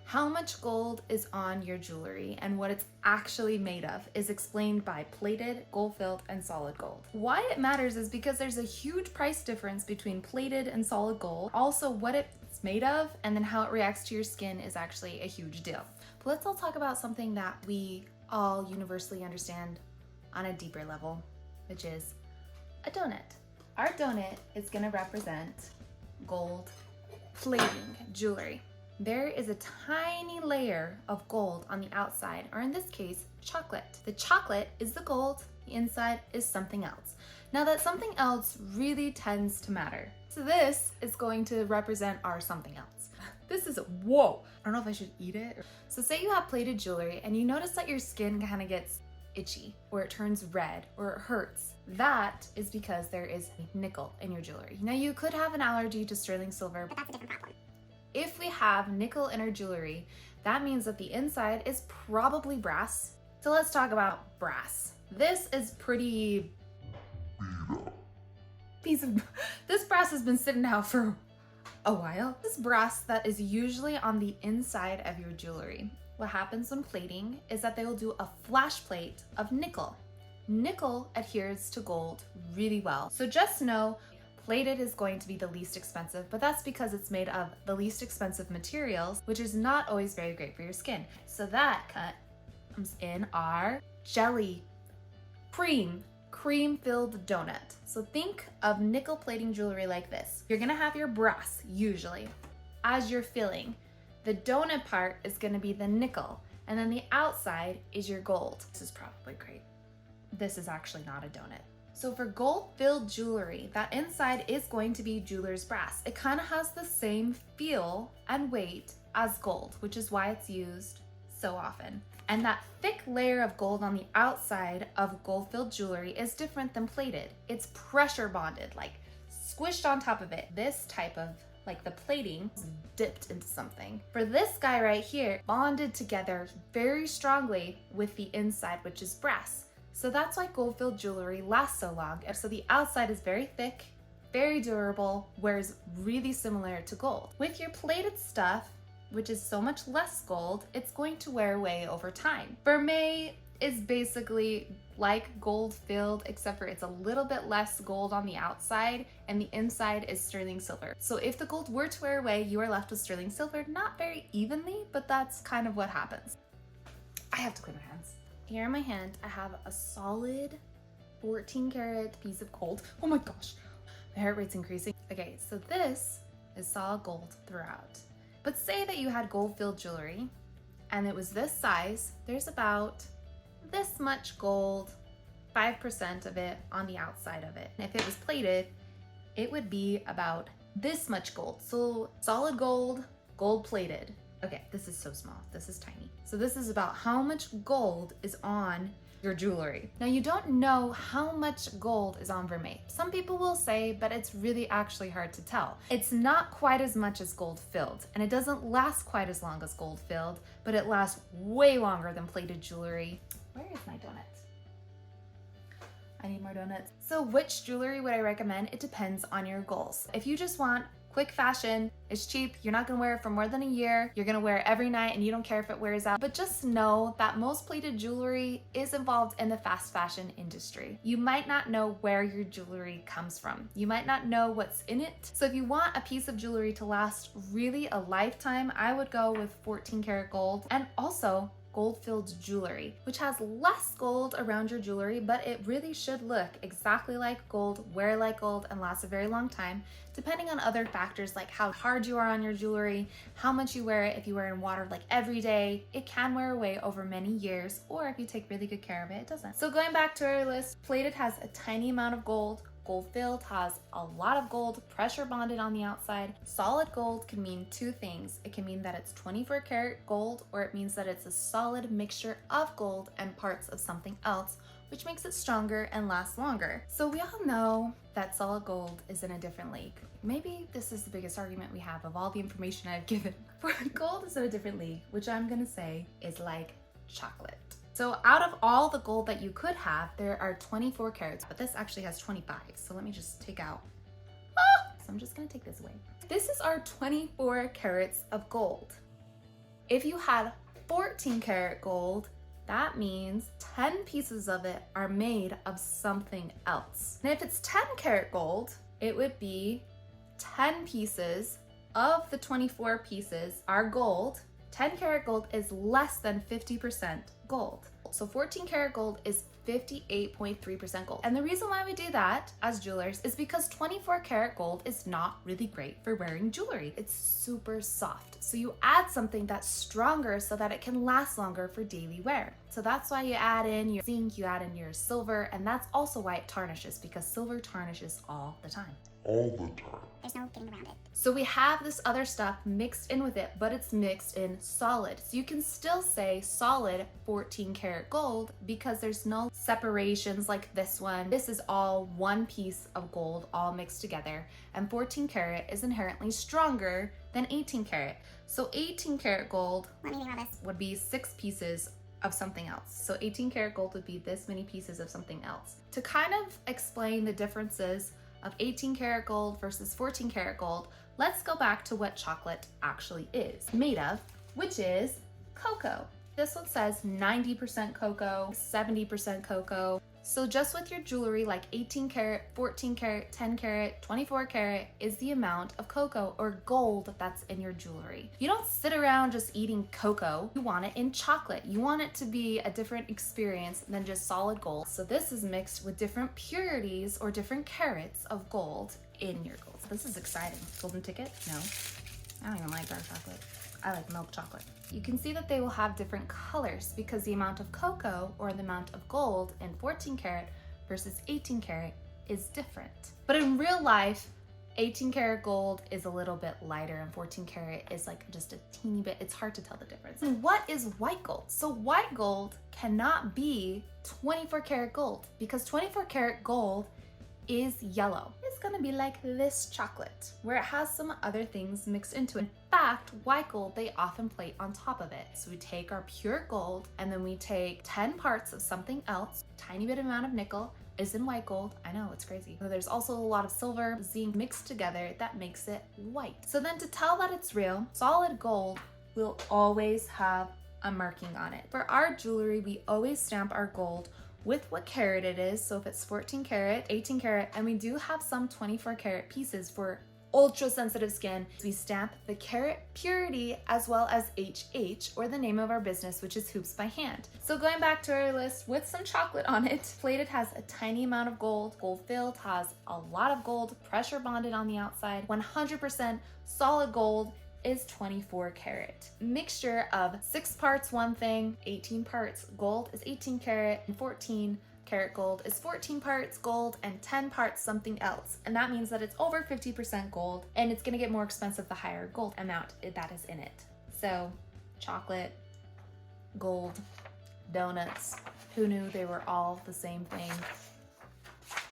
How much gold is on your jewelry and what it's actually made of is explained by plated, gold-filled, and solid gold. Why it matters is because there's a huge price difference between plated and solid gold. Also, what it's made of and then how it reacts to your skin is actually a huge deal. But let's all talk about something that we all universally understand on a deeper level, which is a donut. Our donut is going to represent gold plating jewelry. There is a tiny layer of gold on the outside, or in this case, chocolate. The chocolate is the gold, the inside is something else. Now that something else really tends to matter. So this is going to represent our something else. This is, whoa, I don't know if I should eat it. So say you have plated jewelry and you notice that your skin kind of gets itchy, or it turns red, or it hurts. That is because there is nickel in your jewelry. Now you could have an allergy to sterling silver, but that's a different problem. If we have nickel in our jewelry, that means that the inside is probably brass. So let's talk about brass. This is pretty this brass has been sitting out for a while. This brass that is usually on the inside of your jewelry. What happens when plating is that they will do a flash plate of nickel. Nickel adheres to gold really well. So just know plated is going to be the least expensive, but that's because it's made of the least expensive materials, which is not always very great for your skin. So that comes in our jelly cream-filled donut. So think of nickel plating jewelry like this. You're gonna have your brass, usually, as you're filling. The donut part is gonna be the nickel, and then the outside is your gold. This is probably great. This is actually not a donut. So for gold-filled jewelry, that inside is going to be jeweler's brass. It kind of has the same feel and weight as gold, which is why it's used so often. And that thick layer of gold on the outside of gold-filled jewelry is different than plated. It's pressure bonded, like squished on top of it. This type of, like the plating, is dipped into something. For this guy right here, bonded together very strongly with the inside, which is brass. So that's why gold-filled jewelry lasts so long. So the outside is very thick, very durable, wears really similar to gold. With your plated stuff, which is so much less gold, it's going to wear away over time. Vermeil is basically like gold-filled, except for it's a little bit less gold on the outside and the inside is sterling silver. So if the gold were to wear away, you are left with sterling silver, not very evenly, but that's kind of what happens. I have to clean my hands. Here in my hand, I have a solid 14 karat piece of gold. Oh my gosh, my heart rate's increasing. Okay, so this is solid gold throughout. But say that you had gold-filled jewelry and it was this size, there's about this much gold, 5% of it on the outside of it. And if it was plated, it would be about this much gold. So solid gold, gold plated. Okay, this is so small, this is tiny. So this is about how much gold is on your jewelry. Now you don't know how much gold is on Vermeil. Some people will say, but it's really actually hard to tell. It's not quite as much as gold filled, and it doesn't last quite as long as gold filled, but it lasts way longer than plated jewelry. Where is my donut? I need more donuts. So which jewelry would I recommend? It depends on your goals. If you just want quick fashion, it's cheap, you're not gonna wear it for more than a year, you're gonna wear it every night and you don't care if it wears out, but just know that most plated jewelry is involved in the fast fashion industry. You might not know where your jewelry comes from. You might not know what's in it. So if you want a piece of jewelry to last really a lifetime, I would go with 14 karat gold, and also gold-filled jewelry, which has less gold around your jewelry, but it really should look exactly like gold, wear like gold, and last a very long time, depending on other factors like how hard you are on your jewelry, how much you wear it. If you wear it in water like every day, it can wear away over many years, or if you take really good care of it, it doesn't. So going back to our list, plated has a tiny amount of gold, gold-filled has a lot of gold, pressure bonded on the outside. Solid gold can mean two things. It can mean that it's 24 karat gold, or it means that it's a solid mixture of gold and parts of something else, which makes it stronger and lasts longer. So we all know that solid gold is in a different league. Maybe this is the biggest argument we have of all the information I've given. Gold is in a different league, which I'm gonna say is like chocolate. So out of all the gold that you could have, there are 24 carats, but this actually has 25. So let me just take out, so I'm just gonna take this away. This is our 24 carats of gold. If you had 14 karat gold, that means 10 pieces of it are made of something else. And if it's 10 karat gold, it would be 10 pieces of the 24 pieces are gold. 10 karat gold is less than 50% gold. So 14 karat gold is 58.3% gold. And the reason why we do that as jewelers is because 24 karat gold is not really great for wearing jewelry. It's super soft. So you add something that's stronger so that it can last longer for daily wear. So that's why you add in your zinc, you add in your silver, and that's also why it tarnishes, because silver tarnishes all the time. All the time. There's no getting around it. So we have this other stuff mixed in with it, but it's mixed in solid. So you can still say solid 14 karat gold because there's no separations like this one. This is all one piece of gold all mixed together, and 14 karat is inherently stronger than 18 karat. So 18 karat gold Let me think about this. would be 6 pieces of something else. So 18 karat gold would be this many pieces of something else. To kind of explain the differences of 18 karat gold versus 14 karat gold, let's go back to what chocolate actually is made of, which is cocoa. This one says 90% cocoa, 70% cocoa. So just with your jewelry, like 18 karat, 14 karat, 10 karat, 24 karat is the amount of cocoa or gold that's in your jewelry. You don't sit around just eating cocoa. You want it in chocolate. You want it to be a different experience than just solid gold. So this is mixed with different purities or different carats of gold in your gold. This is exciting. Golden ticket? No. I don't even like dark chocolate. I like milk chocolate. You can see that they will have different colors because the amount of cocoa or the amount of gold in 14 karat versus 18 karat is different. But in real life, 18 karat gold is a little bit lighter and 14 karat is like just a teeny bit. It's hard to tell the difference. And what is white gold? So white gold cannot be 24 karat gold because 24 karat gold is yellow. It's gonna be like this chocolate where it has some other things mixed into it. In fact, white gold, they often plate on top of it. So we take our pure gold and then we take 10 parts of something else, tiny bit amount of nickel is in white gold. I know, it's crazy. So there's also a lot of silver, zinc mixed together that makes it white. So then to tell that it's real, solid gold will always have a marking on it. For our jewelry, we always stamp our gold with what karat it is. So if it's 14 karat, 18 karat, and we do have some 24 karat pieces for ultra sensitive skin, we stamp the carat purity as well as HH, or the name of our business, which is Hoops by Hand. So going back to our list with some chocolate on it, plated has a tiny amount of gold, gold filled has a lot of gold, pressure bonded on the outside, 100% solid gold is 24 karat. Mixture of 6 parts one thing, 18 parts gold is 18 karat, and 14 karat gold is 14 parts gold and 10 parts something else. And that means that it's over 50% gold, and it's gonna get more expensive the higher gold amount that is in it. So chocolate, gold, donuts, who knew they were all the same thing?